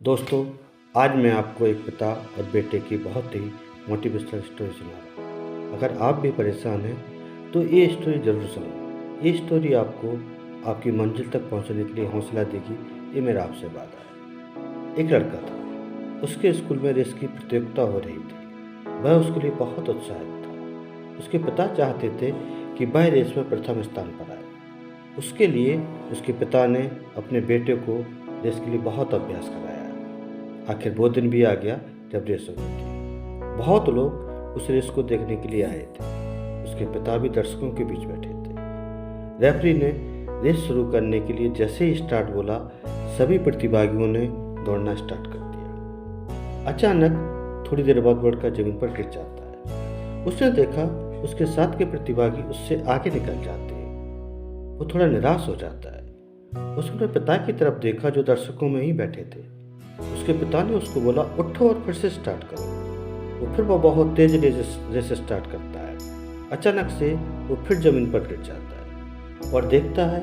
दोस्तों, आज मैं आपको एक पिता और बेटे की बहुत ही मोटिवेशनल स्टोरी सुना रहा हूँ। अगर आप भी परेशान हैं तो ये स्टोरी ज़रूर सुनो। ये स्टोरी आपको आपकी मंजिल तक पहुँचने के लिए हौसला देगी, ये मेरा आपसे वादा है। एक लड़का था, उसके स्कूल में रेस की प्रतियोगिता हो रही थी। वह उसके लिए बहुत उत्साहित था। उसके पिता चाहते थे कि वह रेस में प्रथम स्थान पर आए। उसके लिए उसके पिता ने अपने बेटे को रेस के लिए बहुत अभ्यास कराया। आखिर वो दिन भी आ गया जब रेस होनी थी। बहुत लोग उस रेस को देखने के लिए आए थे। उसके पिता भी दर्शकों के बीच बैठे थे। रेफरी ने रेस शुरू करने के लिए जैसे ही स्टार्ट बोला, सभी प्रतिभागियों ने दौड़ना स्टार्ट कर दिया। अचानक थोड़ी देर बाद लड़का जमीन पर गिर जाता है। उसने देखा उसके साथ के प्रतिभागी उससे आगे निकल जाते हैं। वो थोड़ा निराश हो जाता है। उसने पिता की तरफ देखा जो दर्शकों में ही बैठे थे। उसके पिता ने उसको बोला, उठो और फिर से स्टार्ट करो। फिर वो बहुत तेज रेस स्टार्ट करता है। अचानक से वो फिर जमीन पर गिर जाता है और देखता है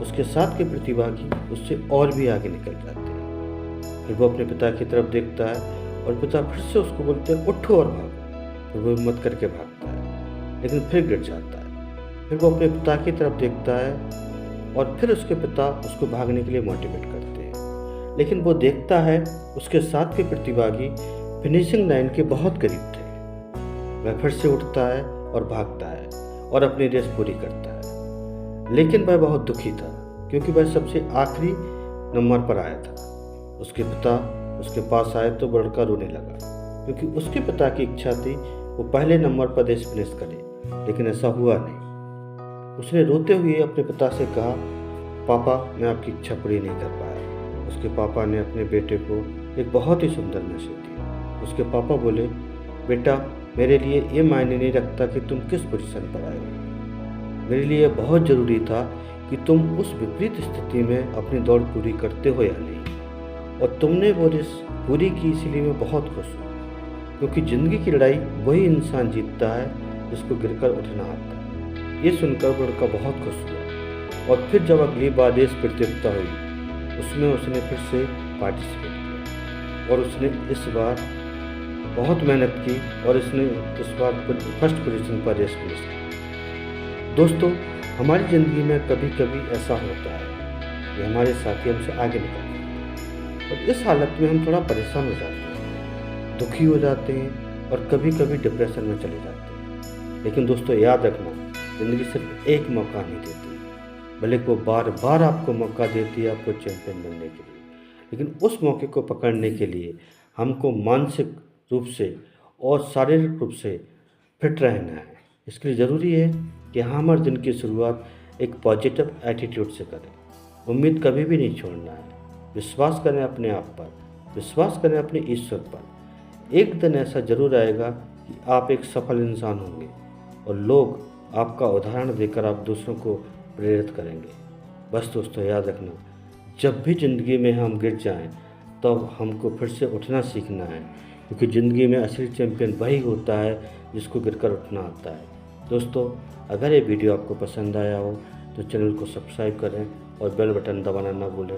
उसके साथ के प्रतिभागी उससे और भी आगे निकल जाते हैं। फिर वो अपने पिता की तरफ देखता है और पिता फिर से उसको बोलते हैं, उठो और भागो। फिर वो हिम्मत करके भागता है, लेकिन फिर गिर जाता है। फिर वो अपने पिता की तरफ देखता है और फिर उसके पिता उसको भागने के लिए मोटिवेट करते हैं। लेकिन वो देखता है उसके साथ के प्रतिभागी फिनिशिंग लाइन के बहुत करीब थे। वह फिर से उठता है और भागता है और अपनी रेस पूरी करता है। लेकिन वह बहुत दुखी था क्योंकि वह सबसे आखिरी नंबर पर आया था। उसके पिता उसके पास आए तो वो लड़का रोने लगा क्योंकि उसके पिता की इच्छा थी वो पहले नंबर पर रेस फिनिश करे, लेकिन ऐसा हुआ नहीं। उसने रोते हुए अपने पिता से कहा, पापा, मैं आपकी इच्छा पूरी नहीं कर पाया। उसके पापा ने अपने बेटे को एक बहुत ही सुंदर मैसेज दिया। उसके पापा बोले, बेटा, मेरे लिए ये मायने नहीं रखता कि तुम किस पोजीशन पर आए हो। मेरे लिए बहुत ज़रूरी था कि तुम उस विपरीत स्थिति में अपनी दौड़ पूरी करते हो या नहीं। और तुमने वो रेस पूरी की, इसीलिए मैं बहुत खुश हूँ। क्योंकि ज़िंदगी की लड़ाई वही इंसान जीतता है जिसको गिरकर उठना आता है। ये सुनकर वो लड़का बहुत खुश हुआ। और फिर जब अगली बार रेस प्रतियोगिता हुई, उसमें उसने फिर से पार्टिसिपेट किया और उसने इस बार बहुत मेहनत की और इसने इस बार फर्स्ट पोजीशन पर रेस फिनिश की। दोस्तों, हमारी ज़िंदगी में कभी कभी ऐसा होता है कि हमारे साथी हमसे आगे निकल जाते हैं और इस हालत में हम थोड़ा परेशान हो जाते हैं, दुखी हो जाते हैं और कभी कभी डिप्रेशन में चले जाते हैं। लेकिन दोस्तों, याद रखना, ज़िंदगी सिर्फ एक मौका नहीं देती, भले वो बार बार आपको मौका देती है आपको चैंपियन बनने के लिए। लेकिन उस मौके को पकड़ने के लिए हमको मानसिक रूप से और शारीरिक रूप से फिट रहना है। इसके लिए ज़रूरी है कि हम हर दिन की शुरुआत एक पॉजिटिव एटीट्यूड से करें। उम्मीद कभी भी नहीं छोड़ना है। विश्वास करें अपने आप पर, विश्वास करें अपने ईश्वर पर। एक दिन ऐसा ज़रूर आएगा कि आप एक सफल इंसान होंगे और लोग आपका उदाहरण देकर आप दूसरों को प्रेरित करेंगे। बस दोस्तों, याद रखना, जब भी ज़िंदगी में हम गिर जाएं तब हमको फिर से उठना सीखना है, क्योंकि ज़िंदगी में असली चैंपियन वही होता है जिसको गिरकर उठना आता है। दोस्तों, अगर ये वीडियो आपको पसंद आया हो तो चैनल को सब्सक्राइब करें और बेल बटन दबाना ना भूलें